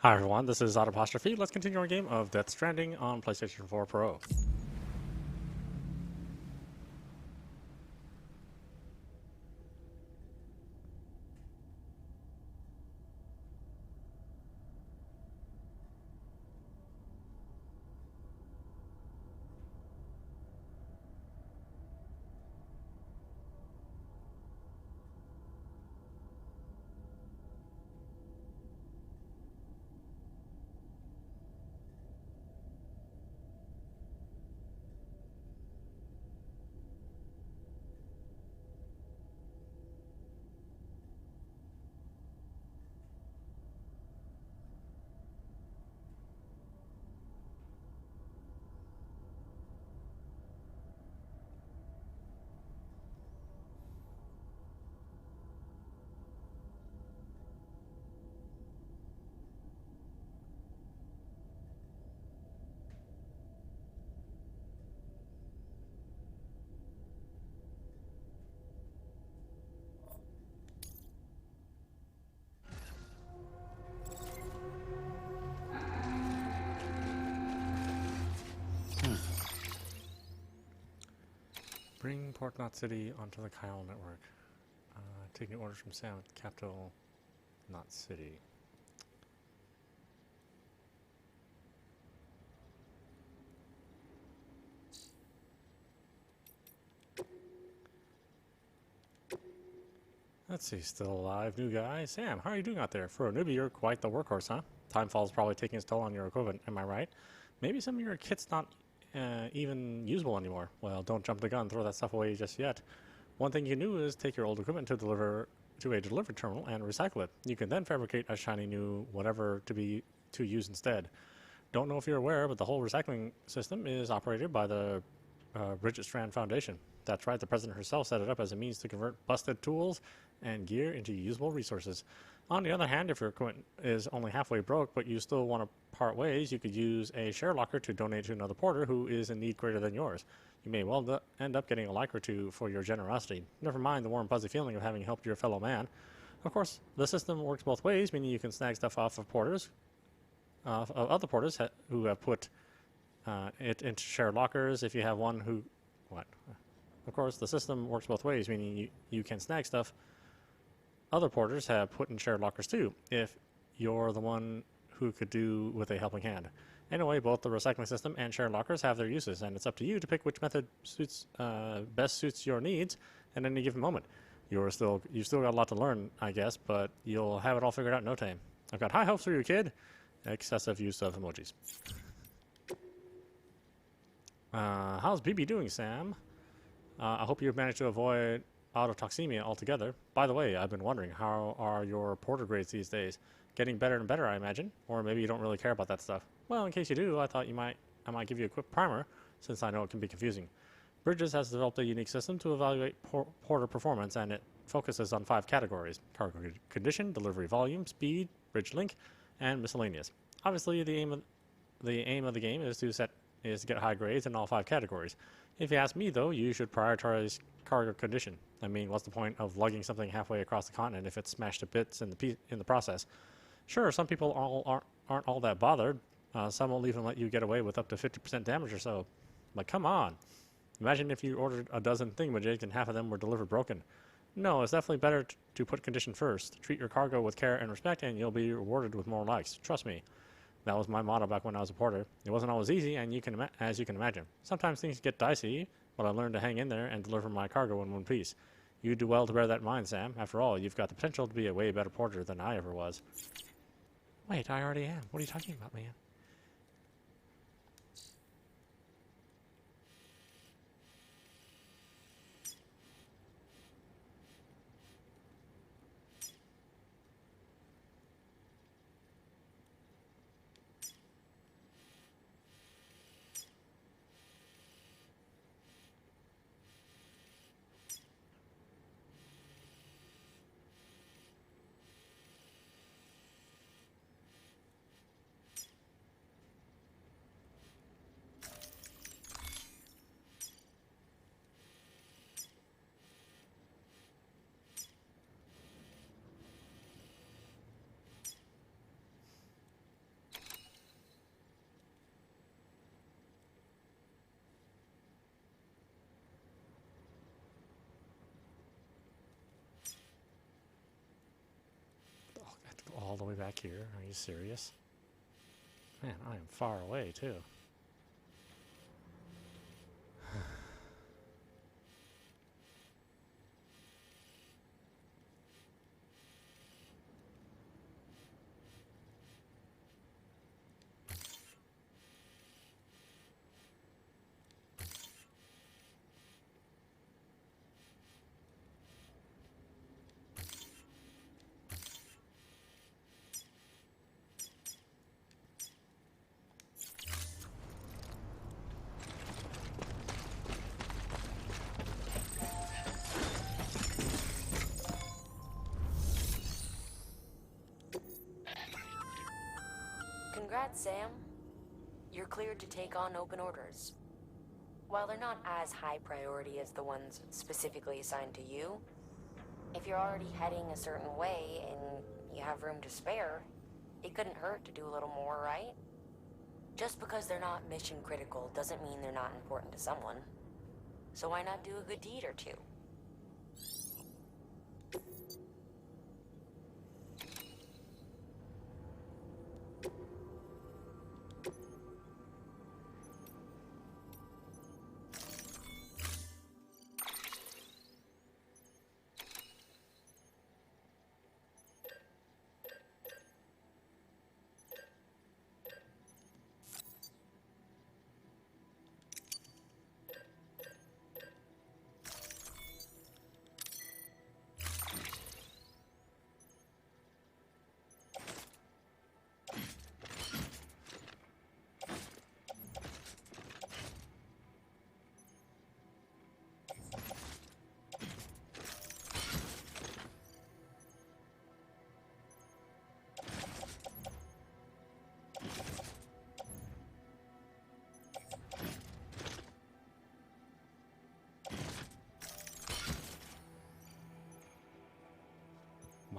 Hi everyone, this is audap. Let's continue our game of Death Stranding on PlayStation 4 Pro. Bring Port Knot City onto the Kyle network. Taking orders from Sam at the capital, Knot City. Let's see, still alive, new guy. Sam, how are you doing out there? For a newbie, you're quite the workhorse, huh? Timefall's probably taking its toll on your equipment, am I right? Maybe some of your kit's not even usable anymore. Well, don't jump the gun, throw that stuff away just yet. One thing you can do is take your old equipment to a delivery terminal and recycle it. You can then fabricate a shiny new whatever to use instead. Don't know if you're aware, but the whole recycling system is operated by the Bridget Strand Foundation. That's right, the president herself set it up as a means to convert busted tools and gear into usable resources. On the other hand, if your equipment is only halfway broke, but you still want to part ways, you could use a share locker to donate to another porter who is in need greater than yours. You may well end up getting a like or two for your generosity. Never mind the warm, fuzzy feeling of having helped your fellow man. Of course, the system works both ways, meaning you can snag stuff off of of other porters who have put it into shared lockers. If you have one who, what? Of course, the system works both ways, meaning you can snag stuff other porters have put in shared lockers too, if you're the one who could do with a helping hand. Anyway, both the recycling system and shared lockers have their uses, and it's up to you to pick which method best suits your needs at any given moment. You've still got a lot to learn, I guess, but you'll have it all figured out in no time. I've got high hopes for you, kid. Excessive use of emojis. How's BB doing, Sam? I hope you've managed to avoid autotoxemia altogether. By the way, I've been wondering, how are your porter grades these days? Getting better and better, I imagine. Or maybe you don't really care about that stuff. Well, in case you do, I thought I might give you a quick primer, since I know it can be confusing. Bridges has developed a unique system to evaluate porter performance, and it focuses on 5 categories: cargo condition, delivery volume, speed, bridge link, and miscellaneous. Obviously, the aim of the game is to get high grades in all 5 categories. If you ask me, though, you should prioritize cargo condition. I mean, what's the point of lugging something halfway across the continent if it's smashed to bits in the process? Sure, some people aren't all that bothered. Some will even let you get away with up to 50% damage or so. But come on. Imagine if you ordered a dozen thingamajigs and half of them were delivered broken. No, it's definitely better to put condition first. Treat your cargo with care and respect, and you'll be rewarded with more likes. Trust me. That was my motto back when I was a porter. It wasn't always easy, and as you can imagine. Sometimes things get dicey, but I learned to hang in there and deliver my cargo in one piece. You do well to bear that in mind, Sam. After all, you've got the potential to be a way better porter than I ever was. Wait, I already am. What are you talking about, man? All the way back here? Are you serious? Man, I am far away, too. Congrats, Sam. You're cleared to take on open orders. While they're not as high priority as the ones specifically assigned to you, if you're already heading a certain way and you have room to spare, it couldn't hurt to do a little more, right? Just because they're not mission critical doesn't mean they're not important to someone. So why not do a good deed or two?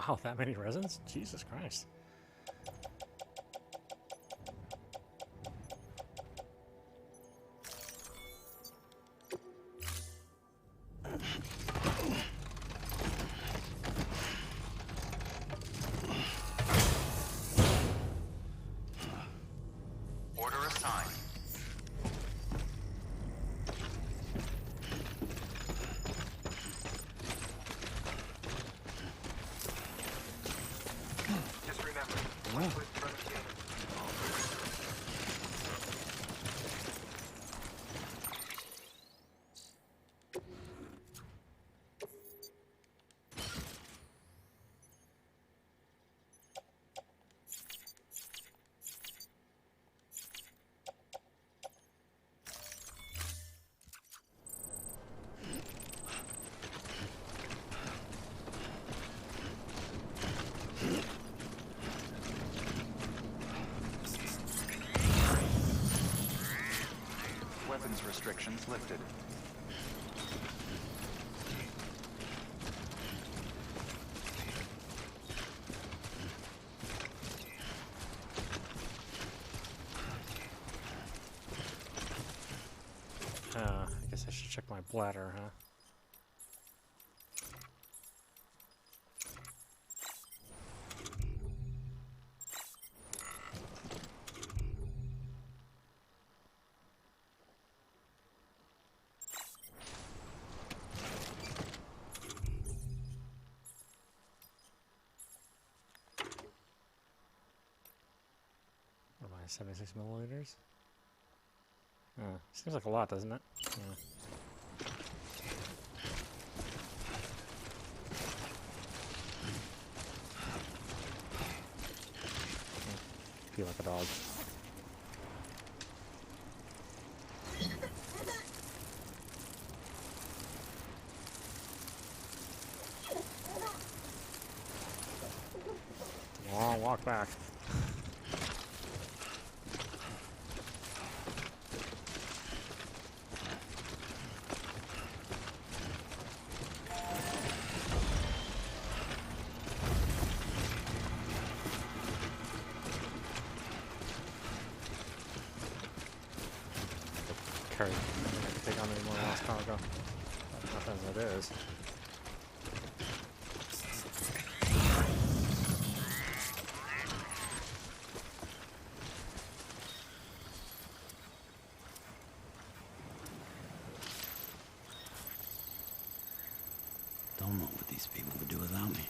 Wow, that many resins? Jesus Christ. Order assigned. Just remember, one foot in front of the other. Weapons restrictions lifted. I guess I should check my bladder, huh? What am I, 76 milliliters? Seems like a lot, doesn't it? Yeah. Feel like a dog. Long walk back. Carry. I can take on any more lost cargo. Nothing as it is. Don't know what these people would do without me.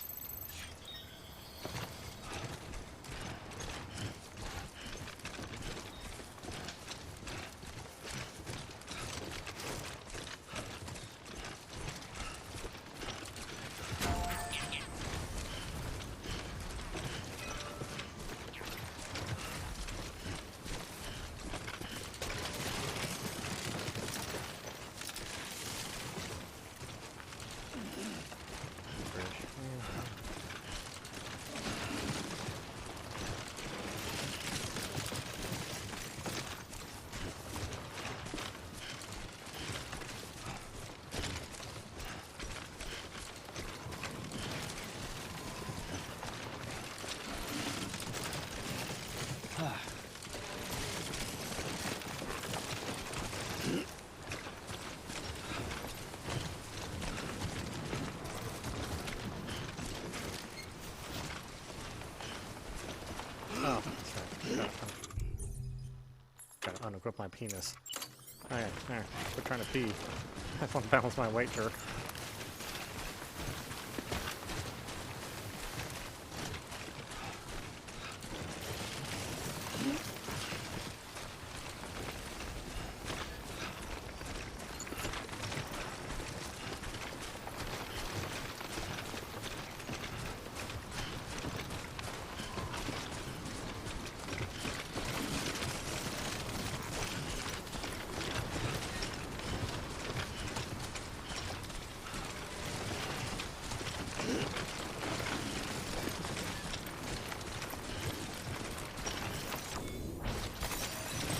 Oh, that's right. Gotta ungrip my penis. Alright, there. Quit trying to pee. I want to balance my weight, jerk.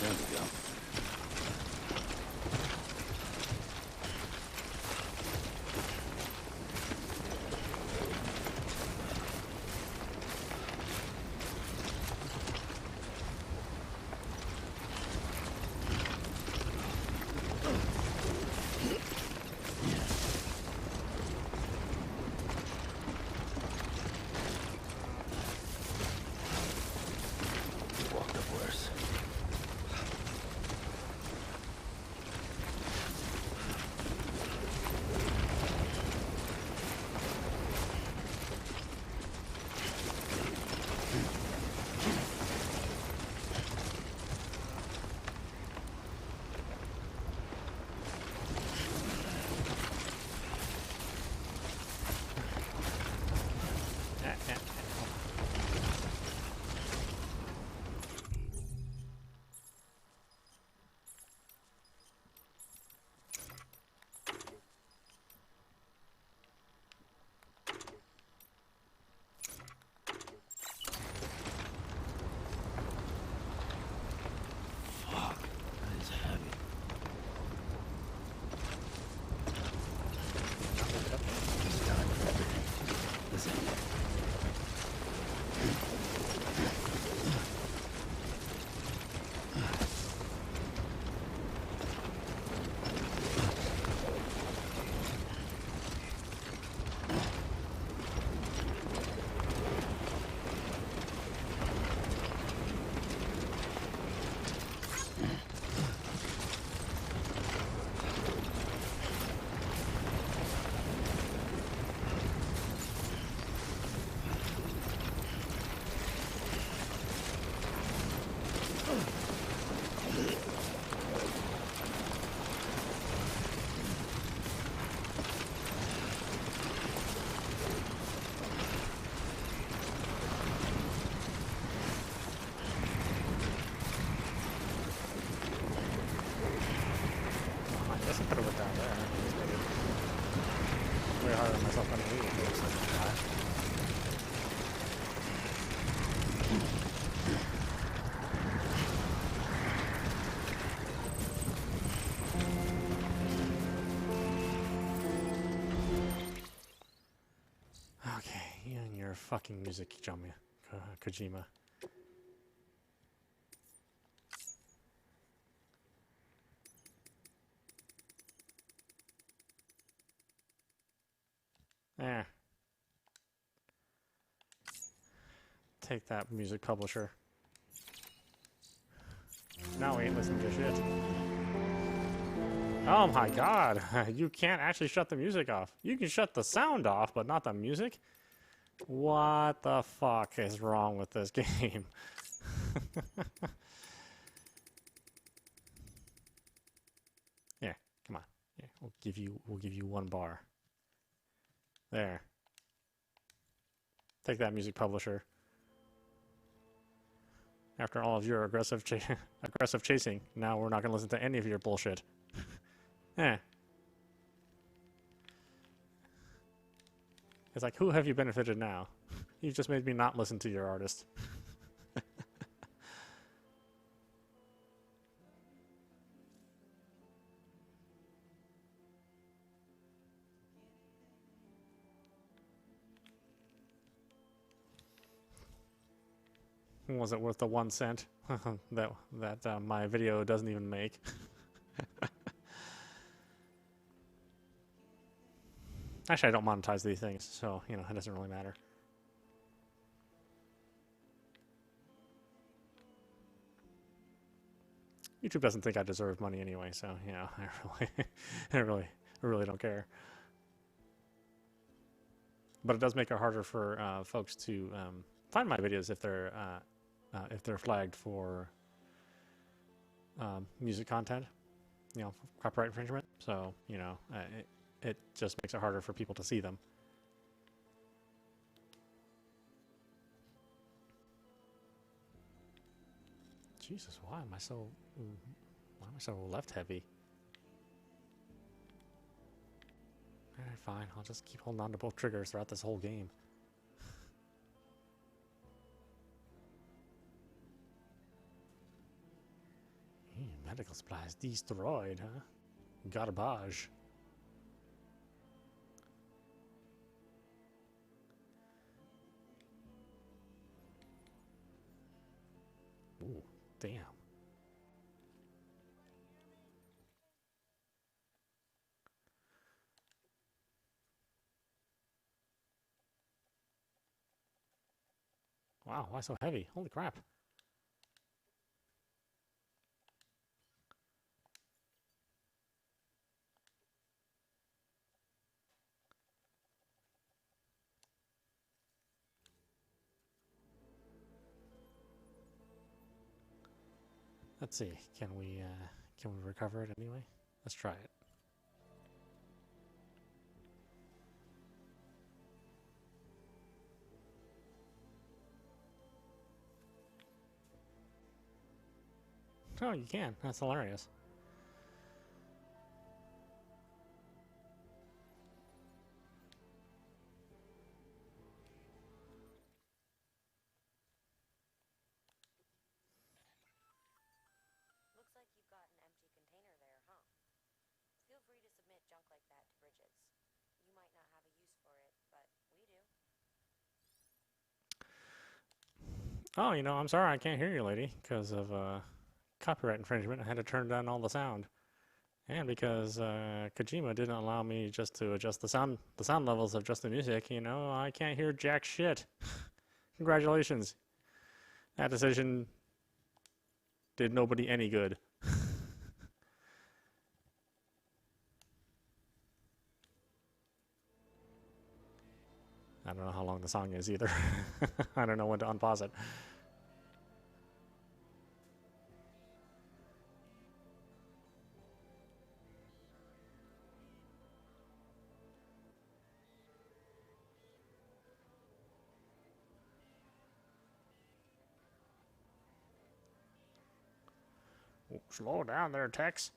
There we go. Walked up worse. Fuck, that is heavy. It's time for everything. Listen. I guess I could have went down there. Way harder than myself underneath. Okay, you and your fucking music, Kojima. There. Take that, music publisher. Now we ain't listening to shit. Oh my god, you can't actually shut the music off. You can shut the sound off, but not the music? What the fuck is wrong with this game? Here, come on. Here, we'll give you 1 bar. There. Take that, music publisher. After all of your aggressive chasing, now we're not going to listen to any of your bullshit. Eh. It's like, who have you benefited now? You've just made me not listen to your artist. Was it worth the 1 cent that my video doesn't even make? Actually, I don't monetize these things, so, you know, it doesn't really matter. YouTube doesn't think I deserve money anyway, so, you know, I really don't care. But it does make it harder for folks to find my videos if they're flagged for music content, you know, copyright infringement. So, you know, it just makes it harder for people to see them. Jesus, why am I so left heavy? Alright, fine. I'll just keep holding on to both triggers throughout this whole game. Medical supplies destroyed, huh? Garbage. Ooh, damn. Wow, why so heavy? Holy crap. Let's see. Can we recover it anyway? Let's try it. Oh, you can. That's hilarious. Looks like you've got an empty container there, huh? Feel free to submit junk like that to Bridges. You might not have a use for it, but we do. Oh, you know, I'm sorry I can't hear you, lady, because of copyright infringement. I had to turn down all the sound, and because Kojima didn't allow me just to adjust the sound levels of just the music. You know, I can't hear jack shit. Congratulations. That decision did nobody any good. I don't know how long the song is either. I don't know when to unpause it. Slow down there, Tex.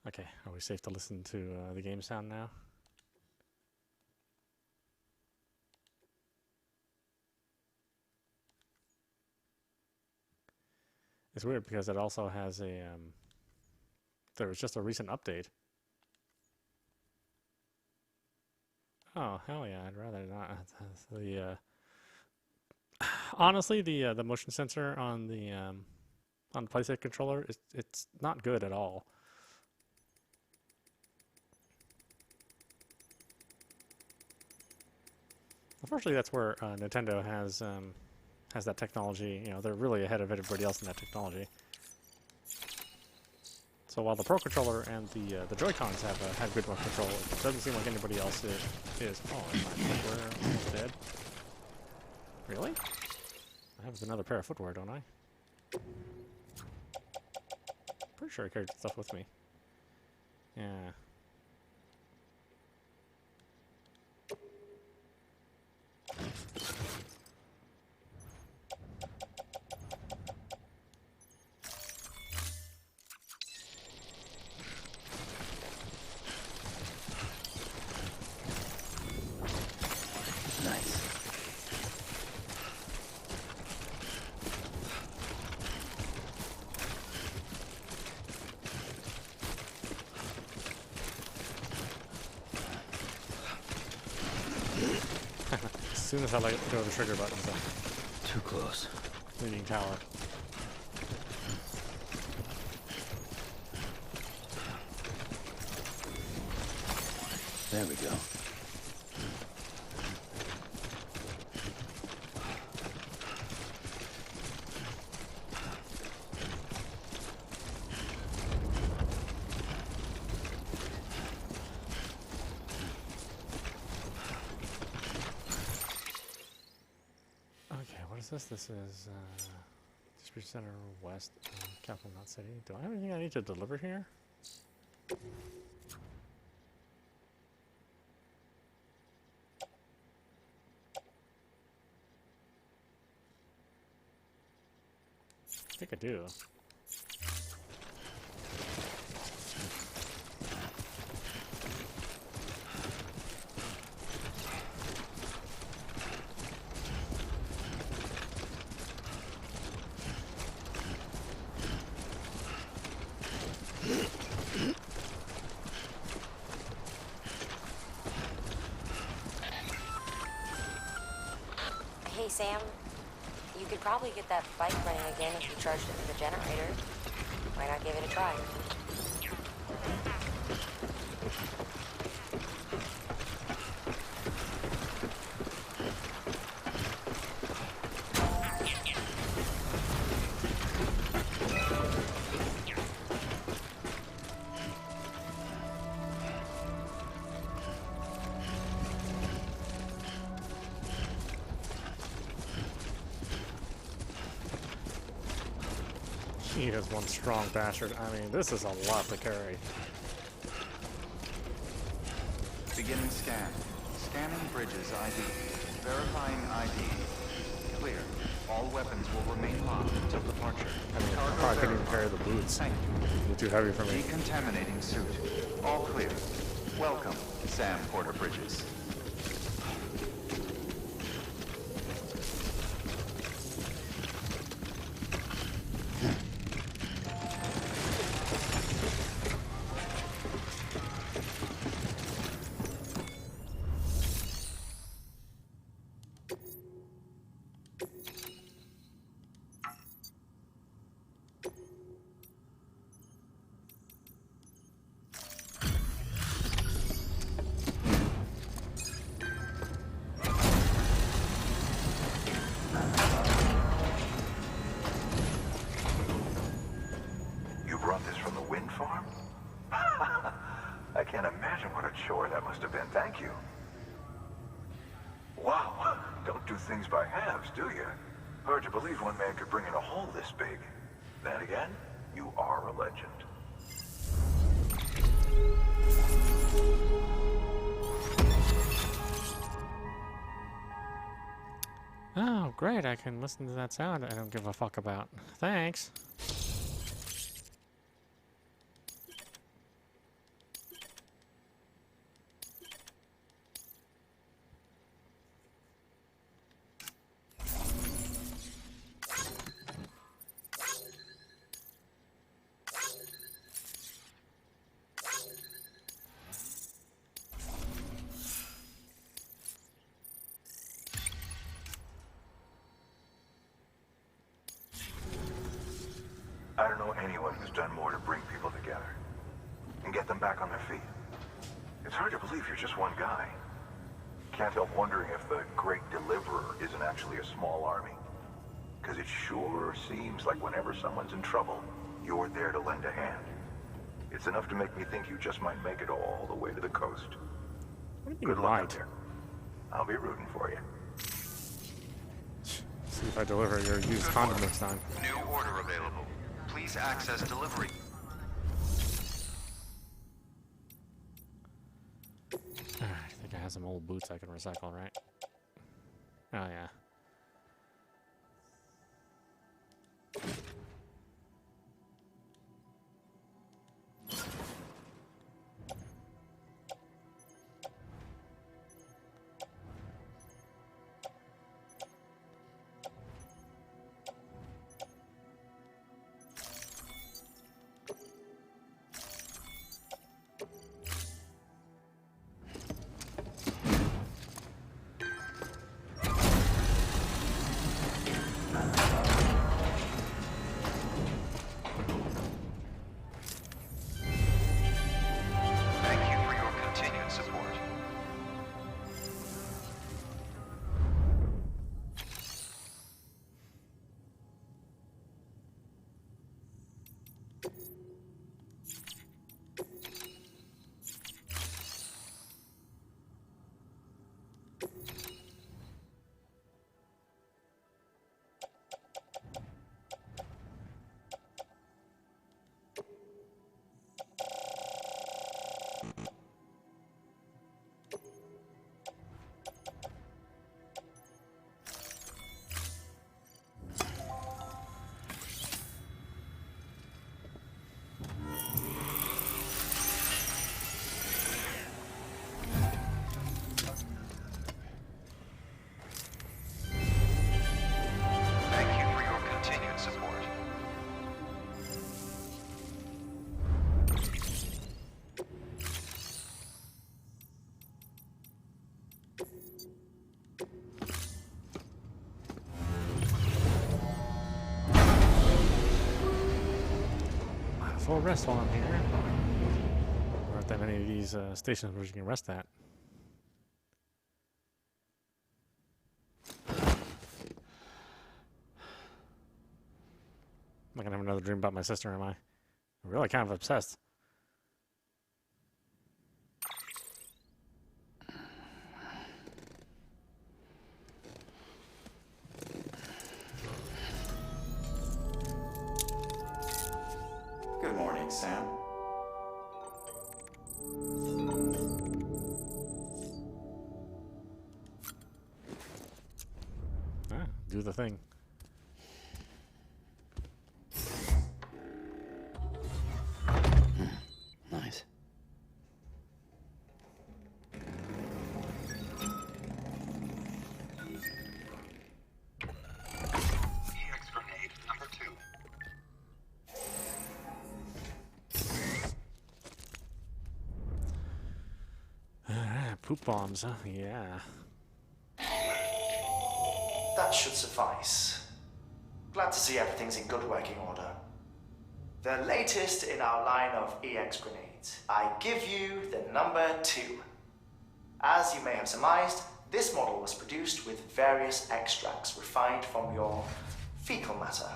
Okay, are we safe to listen to the game sound now? It's weird because it also has a, there was just a recent update Oh hell yeah! I'd rather not. The honestly, the motion sensor on the PlayStation controller is it's not good at all. Unfortunately, that's where Nintendo has that technology. You know, they're really ahead of everybody else in that technology. So while the Pro Controller and the Joy-Cons have good motion control, it doesn't seem like anybody else is. Oh, my footwear almost dead. Really? I have another pair of footwear, don't I? Pretty sure I carried stuff with me. Yeah. Nice. As soon as I let go of the trigger button, so Too close. leaning tower. There we go. Okay, what is this? This is Distribution Center West, Capital Knot City. Do I have anything I need to deliver here? I think I do. Hey, Sam. You could probably get that bike running again if you charged it with the generator. Why not give it a try? He is one strong bastard. I mean, this is a lot to carry. Beginning scan. Scanning bridges ID. Verifying ID. Clear. All weapons will remain locked until departure. I mean, I probably couldn't even carry the boots. Thank you. They're too heavy for me. Decontaminating suit. All clear. Welcome, Sam Porter Bridges. Brought this from the wind farm? I can't imagine what a chore that must have been. Thank you. Wow, don't do things by halves, do you? Hard to believe one man could bring in a hole this big. Then again, you are a legend. Oh, great. I can listen to that sound I don't give a fuck about. Thanks. I don't know anyone who's done more to bring people together and get them back on their feet. It's hard to believe you're just one guy. Can't help wondering if the Great Deliverer isn't actually a small army. Because it sure seems like whenever someone's in trouble, you're there to lend a hand. It's enough to make me think you just might make it all the way to the coast. What do you mean, Good luck out right? there. I'll be rooting for you. See if I deliver your used condom next time. New order available. Please access delivery. I think I have some old boots I can recycle, right? Oh, yeah. Thank you for your continued support. Thank you for your continued support. Might as well rest while I'm here. There aren't that many of these stations where you can rest at. I'm not gonna have another dream about my sister, am I? I'm really kind of obsessed. Good morning, Sam. Ah, do the thing. Nice. EX grenade number 2. Poop bombs, huh? Yeah. That should suffice. Glad to see everything's in good working order. The latest in our line of EX grenades. I give you the number 2. As you may have surmised, this model was produced with various extracts refined from your fecal matter.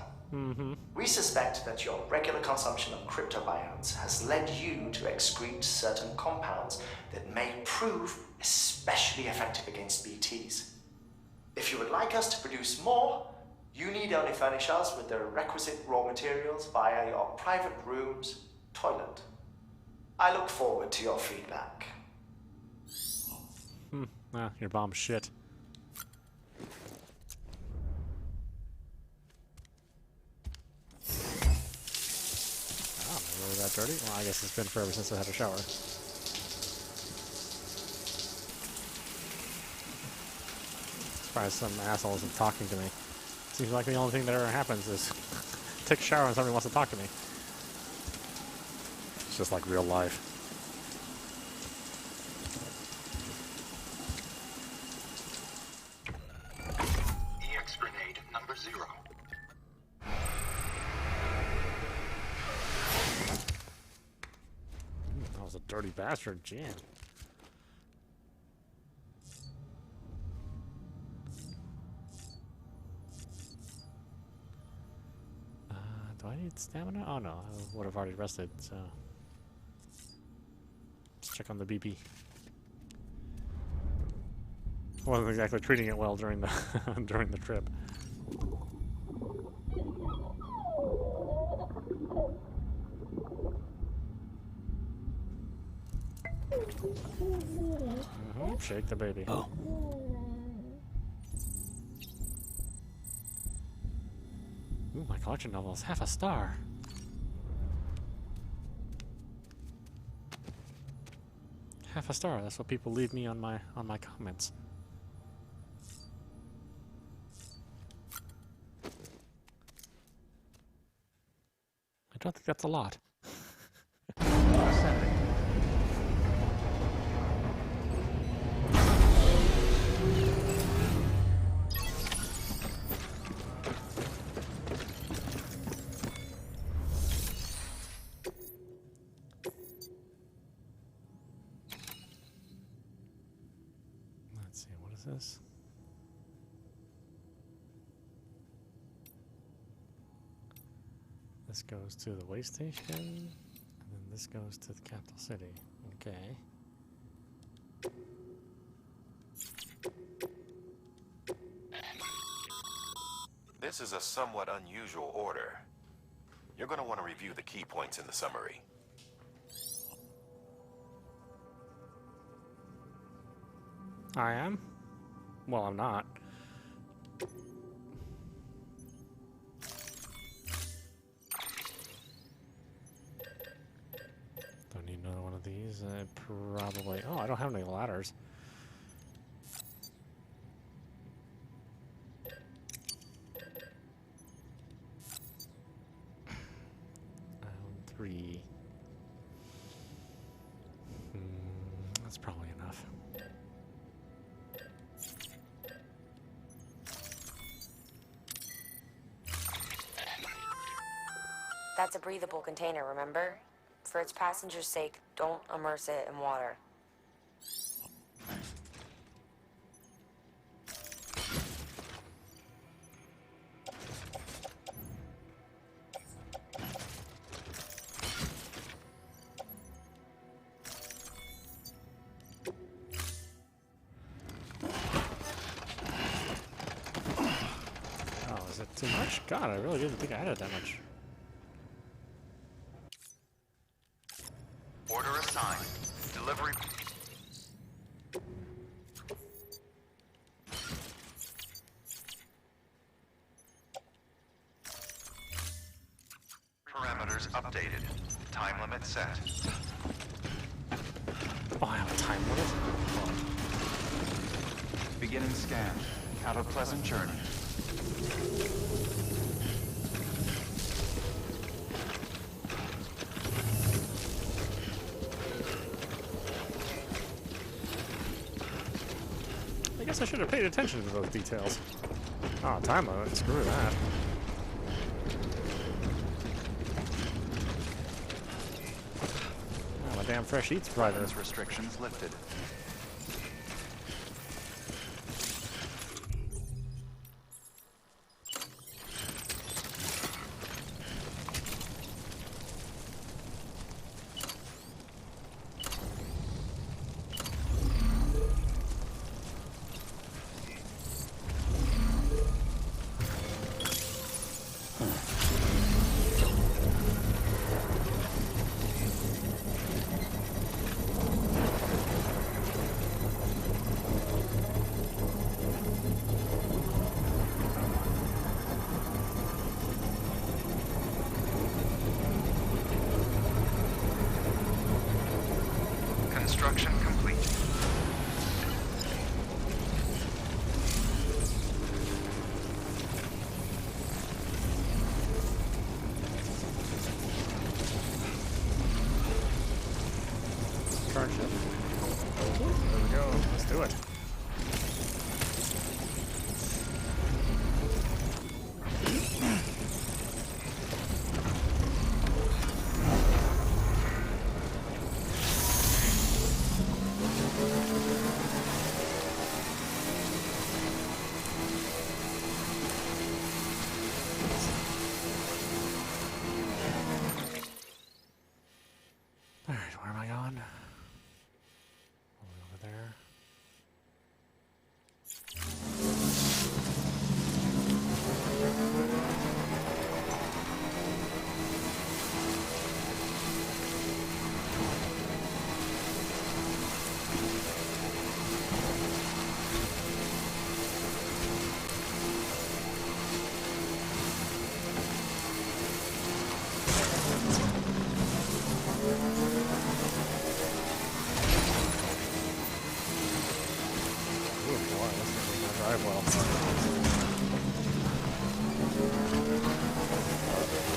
We suspect that your regular consumption of cryptobiotes has led you to excrete certain compounds that may prove especially effective against BTs. If you would like us to produce more, you need only furnish us with the requisite raw materials via your private room's toilet. I look forward to your feedback. Ah, your bomb's shit. Oh, am I really that dirty? Well, I guess it's been forever since I had a shower. Surprised some assholes are talking to me. Seems like the only thing that ever happens is take a shower and somebody wants to talk to me. It's just like real life. EX grenade number 0. Dirty bastard, Jan. Do I need stamina? Oh no, I would have already rested, so. Let's check on the BP. I wasn't exactly treating it well during the during the trip. Shake the baby. Oh. Ooh, my collection level is half a star. Half a star. That's what people leave me on my comments. I don't think that's a lot. Ascending. Let's see, what is this? This goes to the way station, and then this goes to the capital city. Okay. This is a somewhat unusual order. You're going to want to review the key points in the summary. I am? Well, I'm not. Don't need another one of these. Probably. Oh, I don't have any ladders. Island 3. That's probably enough. That's a breathable container, remember? For its passengers' sake, don't immerse it in water. Oh, is it too much? God, I really didn't think I had it that much. Order assigned. Delivery. Parameters updated. Time limit set. Oh, I have a time limit? Beginning scan. Have a pleasant journey. I guess I should have paid attention to those details. Oh, time limit. Screw that. Oh, my damn fresh eats provider. Weapons restrictions lifted. Construction complete. Charge it. There we go. Let's do it. Where am I going? All the way over there.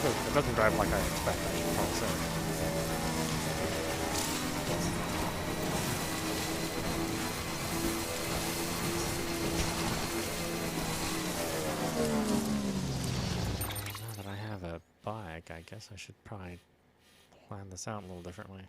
It doesn't drive like I expect, I should probably say. Now that I have a bike, I guess I should probably plan this out a little differently.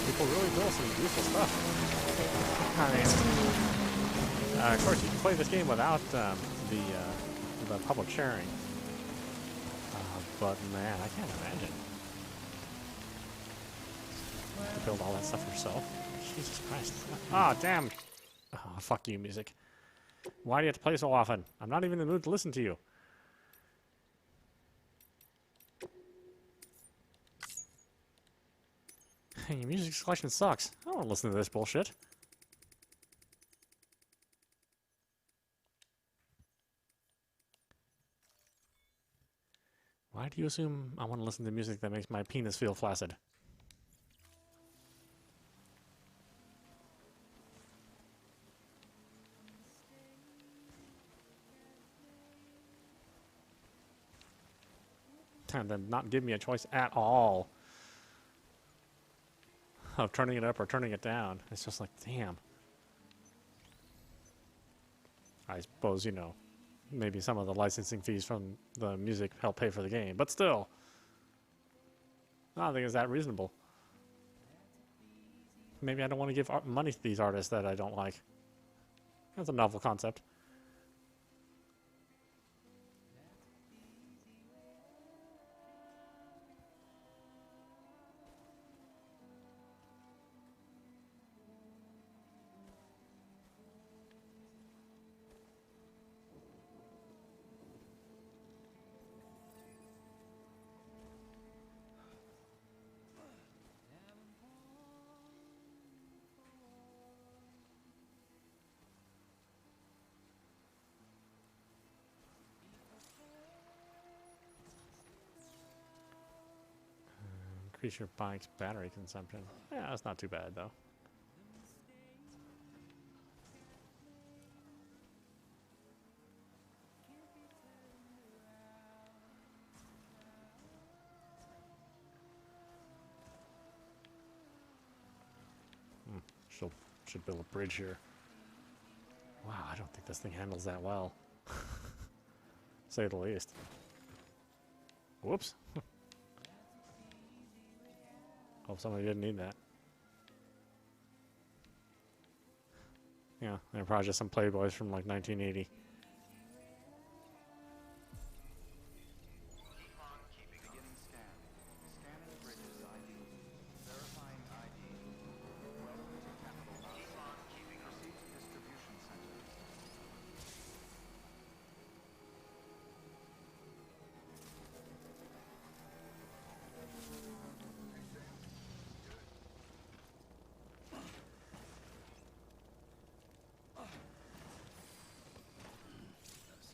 People really build some useful stuff. I mean, of course, you can play this game without the public sharing. But man, I can't imagine to build all that stuff yourself. Jesus Christ! Ah, damn! Oh, fuck you, music. Why do you have to play so often? I'm not even in the mood to listen to you. Your music selection sucks. I don't want to listen to this bullshit. Why do you assume I want to listen to music that makes my penis feel flaccid? And then not give me a choice at all of turning it up or turning it down. It's just like, damn. I suppose, you know, maybe some of the licensing fees from the music help pay for the game, but still, I don't think it's that reasonable. Maybe I don't want to give money to these artists that I don't like. That's a novel concept. Increase your bike's battery consumption. Yeah, that's not too bad, though. Should build a bridge here. Wow, I don't think this thing handles that well. Say the least. Whoops. Hope somebody didn't need that. Yeah, they're probably just some playboys from like 1980. Beginning scan. Scanning bridges ID. Verifying ID. Welcome to Capital. Proceed to distribution center.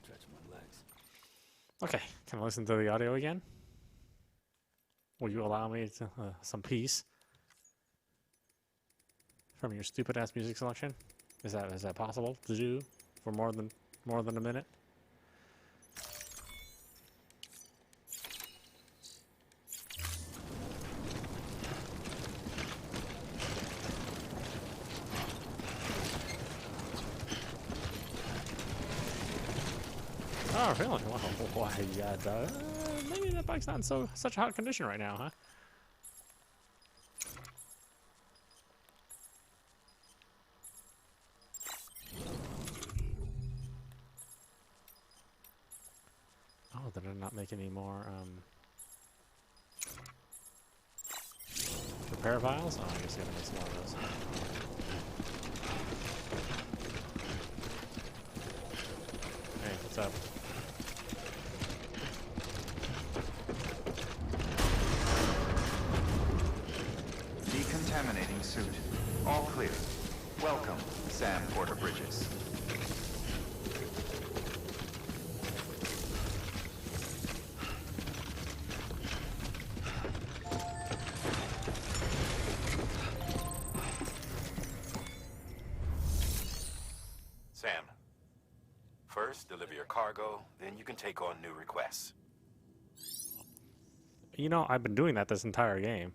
Stretch my legs. Okay, can I listen to the audio again? Will you allow me to, some peace from your stupid ass music selection? Is that possible to do for more than a minute? Oh, really? Wow. Why, yeah, maybe that bike's not in such a hot condition right now, huh? Oh, did I not make any more, repair files? Oh, I guess I gotta make some more of those. Hey, what's up? Decontaminating suit. All clear. Welcome, Sam Porter Bridges. Sam, first deliver your cargo, then you can take on new requests. You know, I've been doing that this entire game.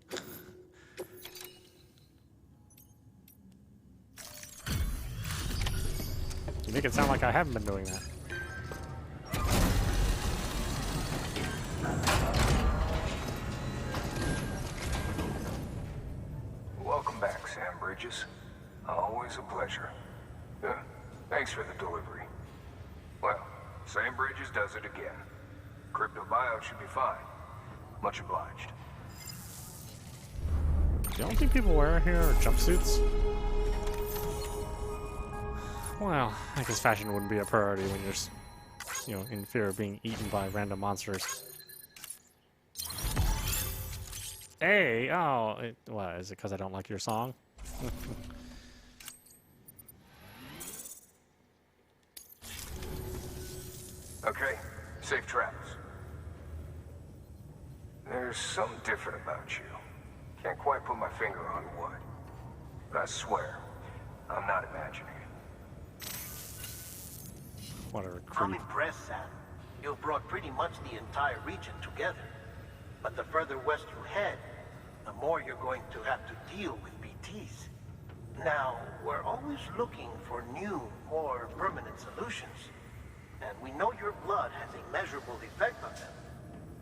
You make it sound like I haven't been doing that. Welcome back, Sam Bridges. Always a pleasure. Thanks for the delivery. Well, Sam Bridges does it again. Crypto buyout should be fine. Much obliged. The only thing people wear here are jumpsuits. Well, I guess fashion wouldn't be a priority when you're, you know, in fear of being eaten by random monsters. Hey, oh, what, is it because I don't like your song? Okay, safe travels. There's something different about you. Can't quite put my finger on what. But I swear, I'm not imagining it. What a I'm creep. impressed, Sam. You've brought pretty much the entire region together. But the further west you head, the more you're going to have to deal with BTs. Now, we're always looking for new, more permanent solutions. And we know your blood has a measurable effect on them.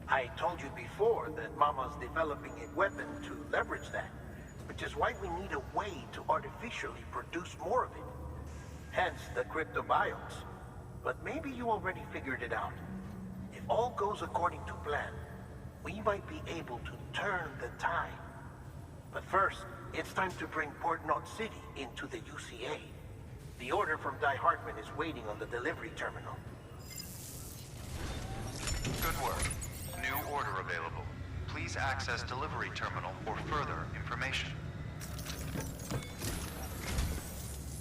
I told you before that Mama's developing a weapon to leverage that, which is why we need a way to artificially produce more of it. Hence the cryptobiotes. But maybe you already figured it out. If all goes according to plan, we might be able to turn the tide. But first, it's time to bring Port Knot City into the UCA. The order from Die Hartman is waiting on the delivery terminal. Good work. New order available. Please access delivery terminal for further information.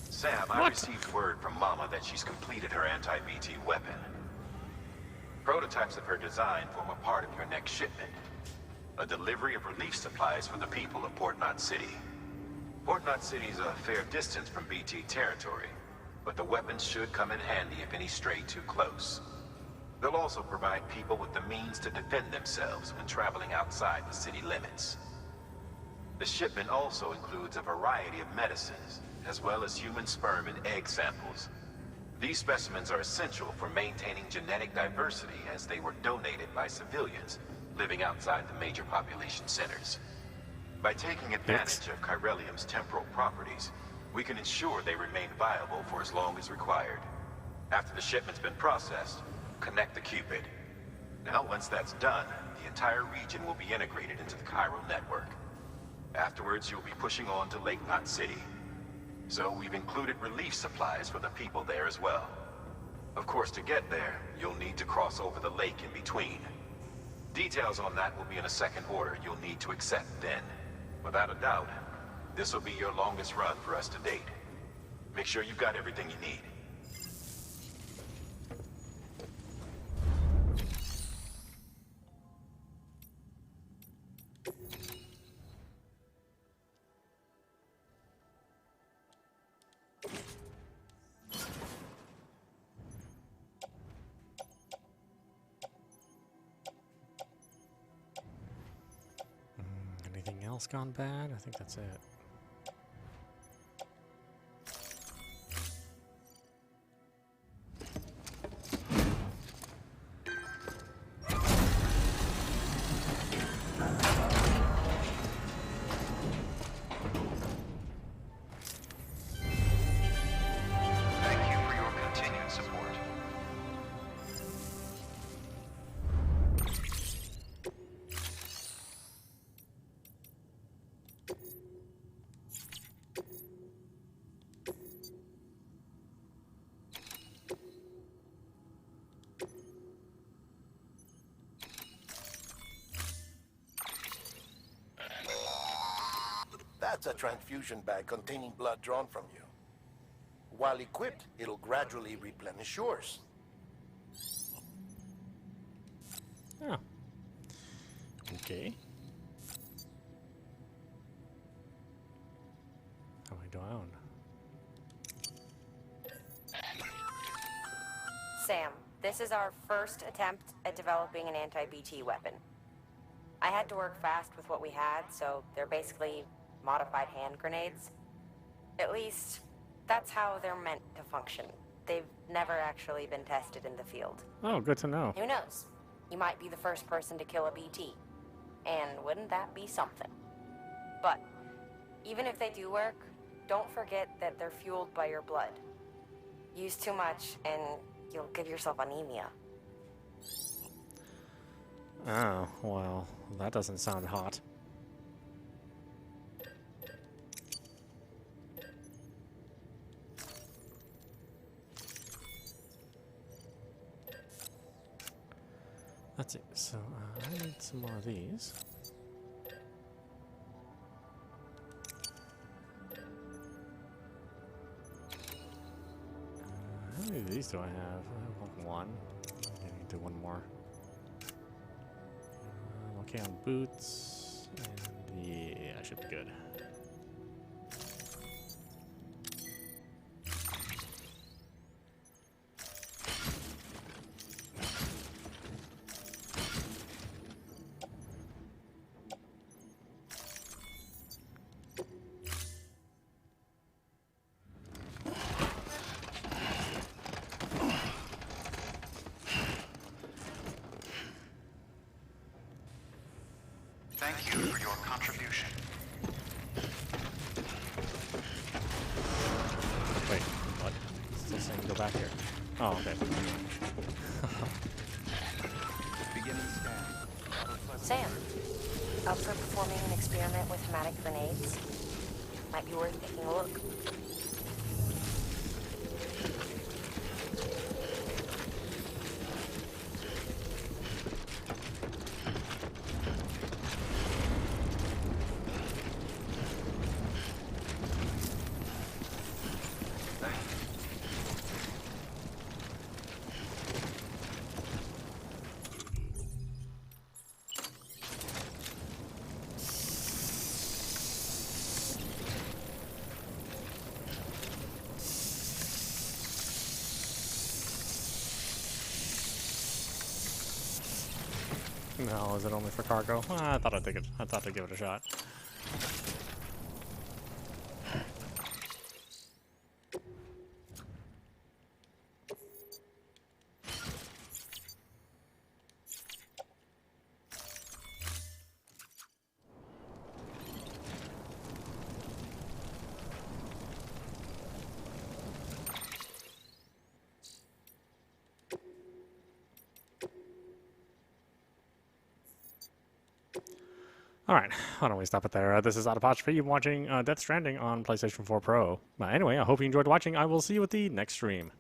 Sam, I received word from Mama that she's completed her anti-BT weapon. Prototypes of her design form a part of your next shipment. A delivery of relief supplies for the people of Port Knot City. Port Knot City is a fair distance from BT territory, but the weapons should come in handy if any stray too close. They'll also provide people with the means to defend themselves when traveling outside the city limits. The shipment also includes a variety of medicines, as well as human sperm and egg samples. These specimens are essential for maintaining genetic diversity as they were donated by civilians living outside the major population centers. By taking advantage of chiralium's temporal properties, we can ensure they remain viable for as long as required. After the shipment's been processed, connect the Cupid. Now, once that's done, the entire region will be integrated into the chiral network. Afterwards, you'll be pushing on to Lake Knot City. So we've included relief supplies for the people there as well. Of course, to get there, you'll need to cross over the lake in between. Details on that will be in a second order you'll need to accept then. Without a doubt, this will be your longest run for us to date. Make sure you've got everything you need. Anything else gone bad? I think that's it. Thank you for your continued support. That's a transfusion bag containing blood drawn from you. While equipped, it'll gradually replenish yours. Oh. Okay. How many do I own? Sam, this is our first attempt at developing an anti-BT weapon. I had to work fast with what we had, so they're basically modified hand grenades. At least, that's how they're meant to function. They've never actually been tested in the field. Oh, good to know. Who knows? You might be the first person to kill a BT. And wouldn't that be something? But, even if they do work, don't forget that they're fueled by your blood. Use too much, and you'll give yourself anemia. Oh, well, that doesn't sound hot. That's it. So, I need some more of these. How many of these do I have? I have one. I need to do one more. Okay, on boots. And yeah, I should be good. Thank you for your contribution. Wait, what? Still saying go back here. Oh, okay. Beginning scan. Sam, up for performing an experiment with hematic grenades? Might be worth taking a look. No, is it only for cargo? I thought I'd take it. I thought I'd give it a shot. Alright, why don't we stop it there? This is audap. You've been watching Death Stranding on PlayStation 4 Pro. But anyway, I hope you enjoyed watching. I will see you at the next stream.